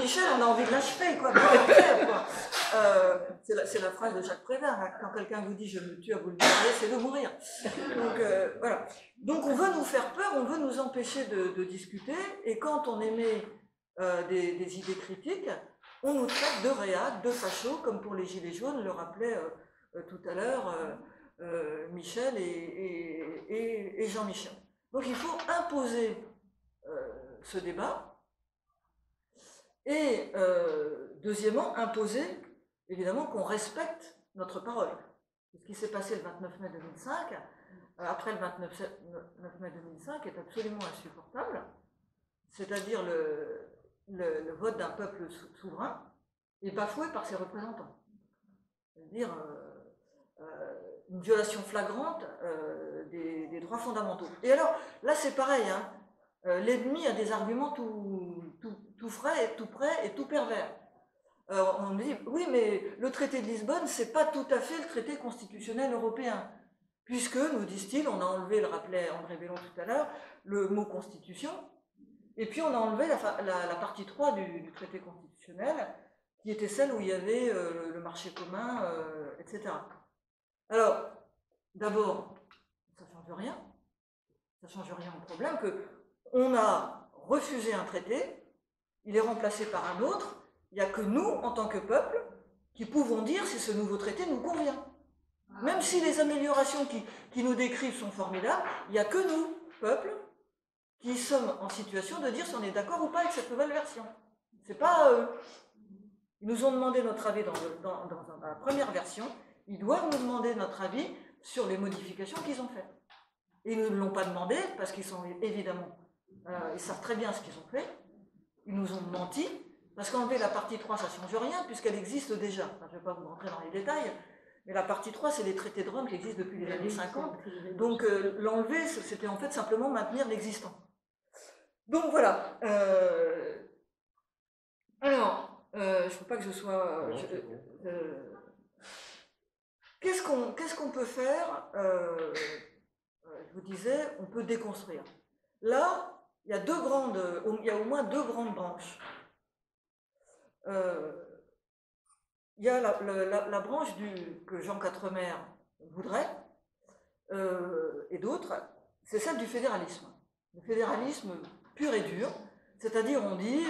Michel, on a envie de l'achever, quoi. C'est la phrase de Jacques Prévert, hein. Quand quelqu'un vous dit « je me tue à vous le dire », c'est de mourir. Donc, voilà. Donc, on veut nous faire peur, on veut nous empêcher de discuter, et quand on émet des idées critiques, on nous traite de réacs, de fachos, comme pour les Gilets jaunes, le rappelait tout à l'heure Michel et Jean-Michel. Donc, il faut imposer ce débat. Et deuxièmement, imposer, évidemment, qu'on respecte notre parole. Ce qui s'est passé le 29 mai 2005, après le 29 mai 2005, est absolument insupportable. C'est-à-dire le vote d'un peuple souverain est bafoué par ses représentants. C'est-à-dire une violation flagrante des droits fondamentaux. Et alors, là, c'est pareil, hein. L'ennemi a des arguments tout frais, tout prêts et tout pervers. On me dit, oui, mais le traité de Lisbonne, c'est pas tout à fait le traité constitutionnel européen. Puisque, nous disent-ils, on a enlevé, le rappelait André Bellon tout à l'heure, le mot constitution, et puis on a enlevé la partie 3 du traité constitutionnel, qui était celle où il y avait le marché commun, etc. Alors, d'abord, ça ne change rien. Ça ne change rien au problème qu'on a refusé un traité, il est remplacé par un autre, il n'y a que nous, en tant que peuple, qui pouvons dire si ce nouveau traité nous convient. Même si les améliorations qui nous décrivent sont formidables, il n'y a que nous, peuple, qui sommes en situation de dire si on est d'accord ou pas avec cette nouvelle version. C'est pas eux. Ils nous ont demandé notre avis dans la première version, ils doivent nous demander notre avis sur les modifications qu'ils ont faites. Et ils ne l'ont pas demandé parce qu'ils sont évidemment, ils savent très bien ce qu'ils ont fait. Ils nous ont menti parce qu'enlever la partie 3, ça ne change rien puisqu'elle existe déjà. Enfin, je ne vais pas vous rentrer dans les détails, mais la partie 3, c'est les traités de Rome qui existent depuis les années 50. Donc l'enlever, c'était en fait simplement maintenir l'existant. Donc voilà. Alors, je ne veux pas que je sois... Qu'est-ce qu'on peut faire je vous disais, on peut déconstruire. Là, il y a au moins deux grandes branches. Il y a la branche que Jean Quatremer voudrait, et d'autres, c'est celle du fédéralisme. Le fédéralisme pur et dur, c'est-à-dire on dit,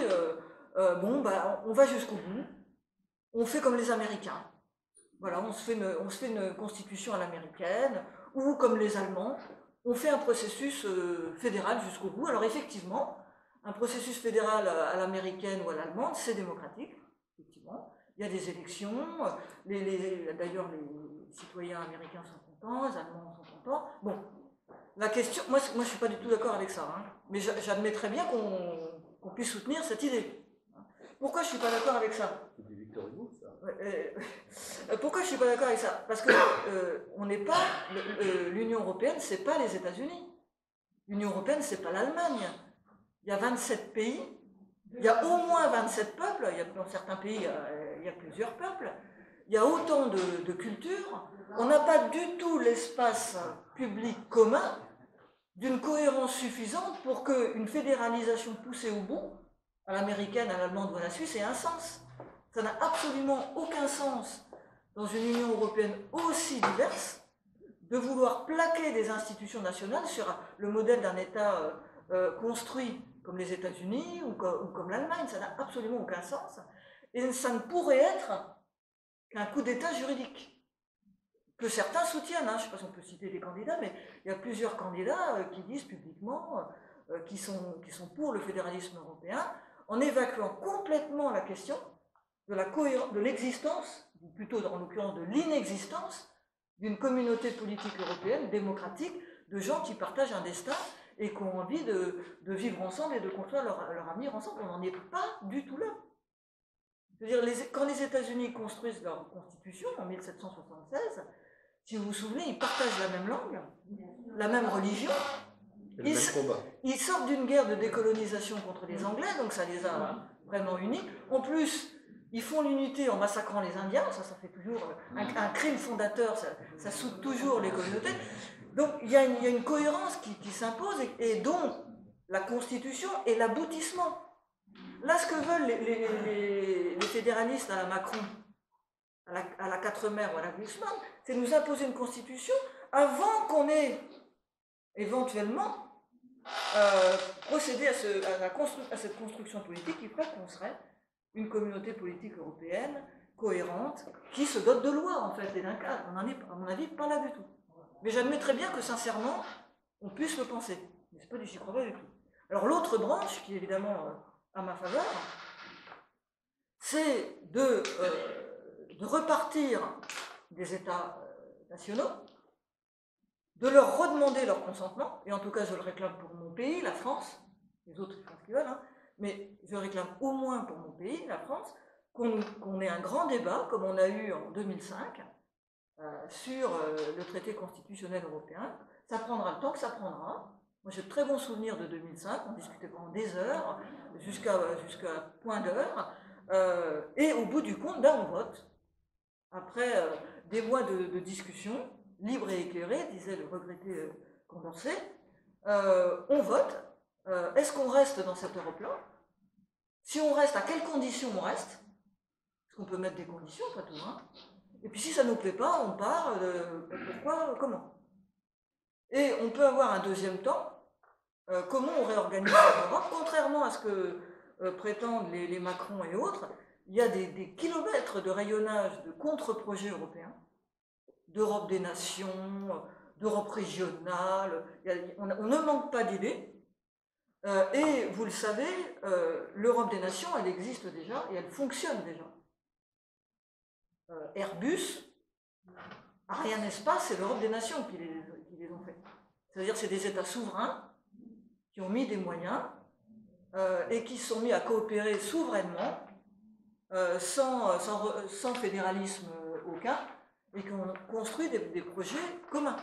bon, bah, on va jusqu'au bout, on fait comme les Américains. Voilà, on se fait une constitution à l'américaine, ou comme les Allemands, on fait un processus fédéral jusqu'au bout. Alors effectivement, un processus fédéral à l'américaine ou à l'allemande, c'est démocratique, effectivement. Il y a des élections, d'ailleurs les citoyens américains sont contents, les Allemands sont contents. Bon, la question, moi je ne suis pas du tout d'accord avec ça, hein, mais j'admets très bien qu'on puisse soutenir cette idée. Pourquoi je ne suis pas d'accord avec ça ? C'est du Victor Hugo, ça. Pourquoi je ne suis pas d'accord avec ça ? Parce que on n'est pas l'Union européenne, c'est pas les États-Unis. L'Union européenne, c'est pas l'Allemagne. Il y a 27 pays, il y a au moins 27 peuples. Dans certains pays, il y a plusieurs peuples. Il y a autant de cultures. On n'a pas du tout l'espace public commun d'une cohérence suffisante pour qu'une fédéralisation poussée au bout, à l'américaine, à l'allemande ou à la suisse, ait un sens. Ça n'a absolument aucun sens dans une Union européenne aussi diverse de vouloir plaquer des institutions nationales sur le modèle d'un État construit comme les États-Unis ou comme l'Allemagne. Ça n'a absolument aucun sens. Et ça ne pourrait être qu'un coup d'État juridique que certains soutiennent. Hein. Je ne sais pas si on peut citer des candidats, mais il y a plusieurs candidats qui disent publiquement qui sont pour le fédéralisme européen, en évacuant complètement la question de l'existence, ou plutôt en l'occurrence de l'inexistence, d'une communauté politique européenne, démocratique, de gens qui partagent un destin et qui ont envie de vivre ensemble et de construire leur avenir ensemble. On n'en est pas du tout là. C'est-à-dire, quand les États-Unis construisent leur constitution en 1776, si vous vous souvenez, ils partagent la même langue, la même religion. Ils sortent d'une guerre de décolonisation contre les Anglais, donc ça les a vraiment unis. En plus, ils font l'unité en massacrant les Indiens, ça fait toujours un crime fondateur, ça soude toujours les communautés. Donc il y a une cohérence qui s'impose et dont la Constitution est l'aboutissement. Là, ce que veulent les fédéralistes à la Macron, à la Quatremer ou à la Glucksmann, c'est nous imposer une constitution avant qu'on ait éventuellement procédé à cette construction politique qui ferait qu'on serait une communauté politique européenne cohérente, qui se dote de lois, en fait, et d'un cadre. On n'en est, à mon avis, pas là du tout. Mais j'admets très bien que, sincèrement, on puisse le penser. Mais c'est pas du j'y crois pas du tout. Alors, l'autre branche, qui est évidemment à ma faveur, c'est de repartir des États nationaux, de leur redemander leur consentement, et en tout cas, je le réclame pour mon pays, la France, les autres font ce qu'ils veulent, hein, mais je réclame au moins pour mon pays, la France, qu'on ait un grand débat, comme on a eu en 2005, sur le traité constitutionnel européen. Ça prendra le temps que ça prendra. Moi, j'ai de très bons souvenirs de 2005, on discutait pendant des heures, jusqu'à point d'heure, et au bout du compte, ben, on vote. Après des mois de discussion, libre et éclairé, disait le regretté Condorcet, on vote. Est-ce qu'on reste dans cette Europe-là? Si on reste, à quelles conditions on reste? Parce qu'on peut mettre des conditions, pas tout, hein. Et puis si ça ne nous plaît pas, on part, pourquoi, comment? Et on peut avoir un deuxième temps, comment on réorganise l'Europe, contrairement à ce que prétendent les Macron et autres. Il y a des kilomètres de rayonnage de contre-projets européens, d'Europe des nations, d'Europe régionale, on ne manque pas d'idées. Et vous le savez, l'Europe des nations, elle existe déjà et elle fonctionne déjà. Airbus, Ariane Espace, c'est l'Europe des nations qui les ont fait. C'est-à-dire c'est des États souverains qui ont mis des moyens et qui se sont mis à coopérer souverainement, sans fédéralisme aucun, et qui ont construit des projets communs.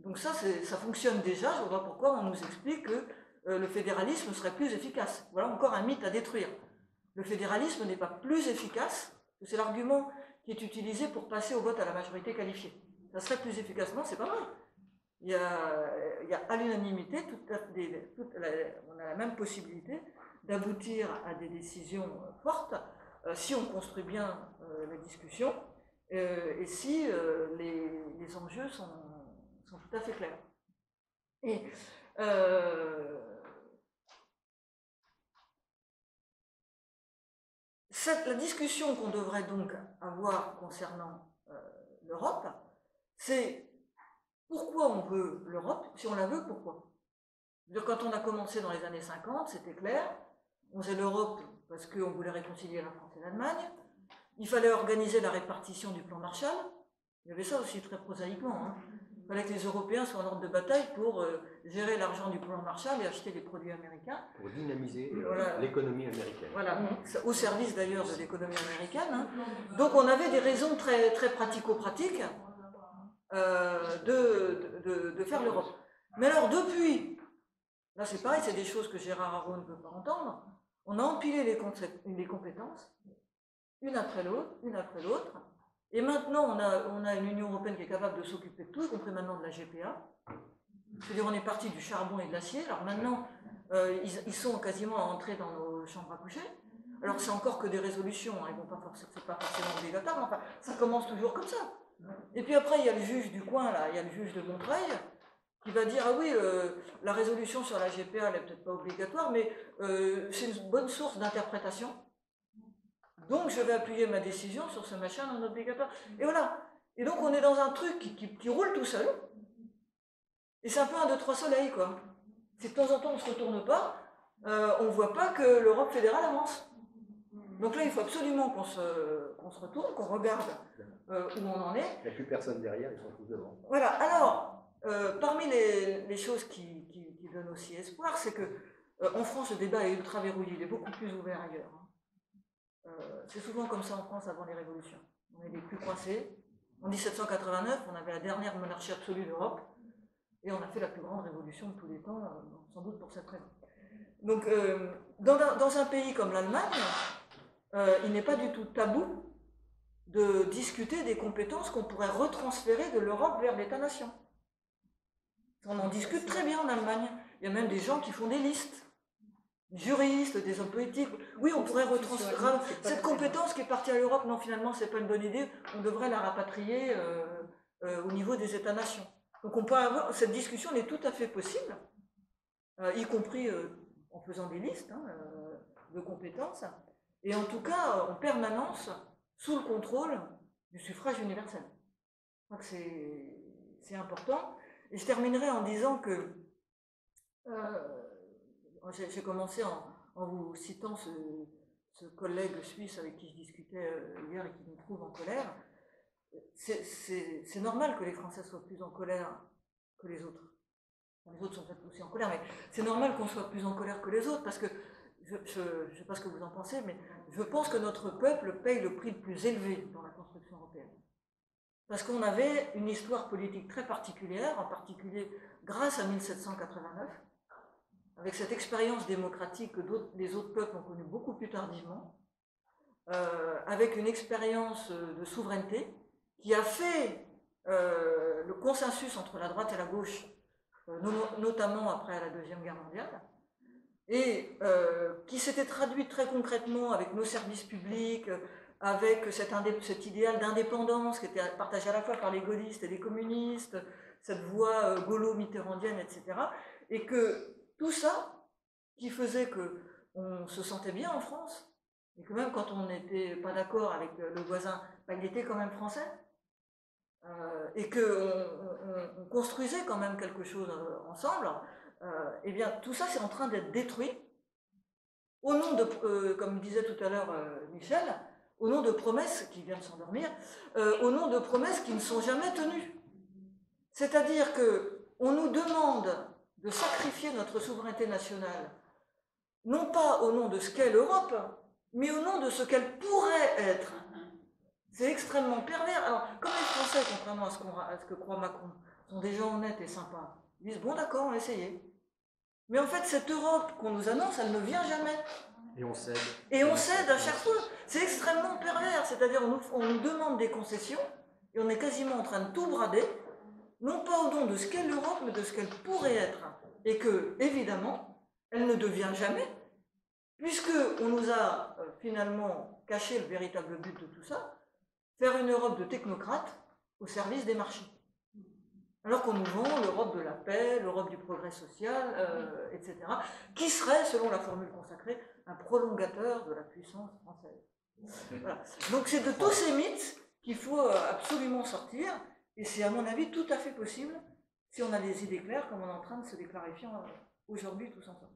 Donc ça fonctionne déjà. Je vois pourquoi on nous explique que le fédéralisme serait plus efficace. Voilà encore un mythe à détruire. Le fédéralisme n'est pas plus efficace, c'est l'argument qui est utilisé pour passer au vote à la majorité qualifiée. Ça serait plus efficace. Non, c'est pas vrai. Il y a à l'unanimité, on a la même possibilité d'aboutir à des décisions fortes si on construit bien la discussion et si les enjeux sont tout à fait clairs. Et la discussion qu'on devrait donc avoir concernant l'Europe, c'est pourquoi on veut l'Europe, si on la veut, pourquoi? Quand on a commencé dans les années 50, c'était clair, on faisait l'Europe parce qu'on voulait réconcilier la France et l'Allemagne, il fallait organiser la répartition du plan Marshall, il y avait ça aussi très prosaïquement, hein. Il fallait que les Européens soient en ordre de bataille pour gérer l'argent du plan Marshall et acheter des produits américains. Pour dynamiser l'économie américaine. Voilà, au service d'ailleurs de l'économie américaine. Hein. Donc on avait des raisons très, très pratico-pratiques de faire l'Europe. Mais alors depuis, là c'est pareil, c'est des choses que Gérard Araud ne veut pas entendre, on a empilé les compétences, une après l'autre, et maintenant on a une Union européenne qui est capable de s'occuper de tout, y compris maintenant de la GPA. C'est-à-dire on est parti du charbon et de l'acier, alors maintenant ils sont quasiment entrés dans nos chambres à coucher. Alors c'est encore que des résolutions, hein, c'est pas forcément obligatoire, mais enfin ça commence toujours comme ça. Et puis après il y a le juge du coin, là, il y a le juge de Montreuil, qui va dire, ah oui, la résolution sur la GPA, elle n'est peut-être pas obligatoire, mais c'est une bonne source d'interprétation. Donc je vais appuyer ma décision sur ce machin non obligatoire. Et voilà. Et donc on est dans un truc qui roule tout seul. Et c'est un peu un 2-3 soleils, quoi. Si de temps en temps on ne se retourne pas, on ne voit pas que l'Europe fédérale avance. Donc là, il faut absolument qu'on se retourne, qu'on regarde où on en est. Il n'y a plus personne derrière, ils sont tous devant. Voilà. Alors, parmi les choses qui donnent aussi espoir, c'est que en France, le débat est ultra verrouillé, il est beaucoup plus ouvert ailleurs. C'est souvent comme ça en France avant les révolutions. On est les plus coincés. En 1789, on avait la dernière monarchie absolue d'Europe, et on a fait la plus grande révolution de tous les temps, sans doute pour cette raison. Donc, dans un pays comme l'Allemagne, il n'est pas du tout tabou de discuter des compétences qu'on pourrait retransférer de l'Europe vers l'État-nation. On en discute très bien en Allemagne. Il y a même des gens qui font des listes juristes, des hommes politiques. Oui, on pourrait retranscrire cette compétence qui est partie à l'Europe. Non, finalement, c'est pas une bonne idée. On devrait la rapatrier au niveau des États-nations. Donc on peut avoir cette discussion, elle est tout à fait possible, y compris en faisant des listes de compétences, et en tout cas en permanence sous le contrôle du suffrage universel. Donc c'est important. Et je terminerai en disant que j'ai commencé en vous citant ce collègue suisse avec qui je discutais hier et qui me trouve en colère. C'est normal que les Français soient plus en colère que les autres. Enfin, les autres sont peut-être aussi en colère, mais c'est normal qu'on soit plus en colère que les autres, parce que, je ne sais pas ce que vous en pensez, mais je pense que notre peuple paye le prix le plus élevé dans la construction européenne. Parce qu'on avait une histoire politique très particulière, en particulier grâce à 1789, avec cette expérience démocratique que les autres peuples ont connue beaucoup plus tardivement, avec une expérience de souveraineté qui a fait le consensus entre la droite et la gauche, notamment après la Deuxième Guerre mondiale, et qui s'était traduit très concrètement avec nos services publics, avec cet idéal d'indépendance qui était partagé à la fois par les gaullistes et les communistes, cette voie gaulo-mitterrandienne, etc. Et que tout ça, qui faisait qu'on se sentait bien en France, et que même quand on n'était pas d'accord avec le voisin, il était quand même français, et qu'on construisait quand même quelque chose ensemble, eh bien tout ça c'est en train d'être détruit au nom de, comme disait tout à l'heure Michel, au nom de promesses qui viennent de s'endormir, au nom de promesses qui ne sont jamais tenues. C'est-à-dire qu'on nous demande de sacrifier notre souveraineté nationale, non pas au nom de ce qu'est l'Europe, mais au nom de ce qu'elle pourrait être. C'est extrêmement pervers. Alors, comme les Français, contrairement à ce que croit Macron, sont des gens honnêtes et sympas, ils disent, bon d'accord, on va essayer. Mais en fait, cette Europe qu'on nous annonce, elle ne vient jamais. Et on cède. Et on cède à chaque fois. C'est extrêmement pervers. C'est-à-dire, on nous demande des concessions, et on est quasiment en train de tout brader, non pas au nom de ce qu'est l'Europe, mais de ce qu'elle pourrait être. Et que, évidemment, elle ne devient jamais, puisqu'on nous a finalement caché le véritable but de tout ça, faire une Europe de technocrates au service des marchés. Alors qu'on nous vend l'Europe de la paix, l'Europe du progrès social, etc., qui serait, selon la formule consacrée, un prolongateur de la puissance française. Voilà. Donc c'est de tous ces mythes qu'il faut absolument sortir, et c'est à mon avis tout à fait possible si on a des idées claires, comme on est en train de se les clarifier aujourd'hui tous ensemble.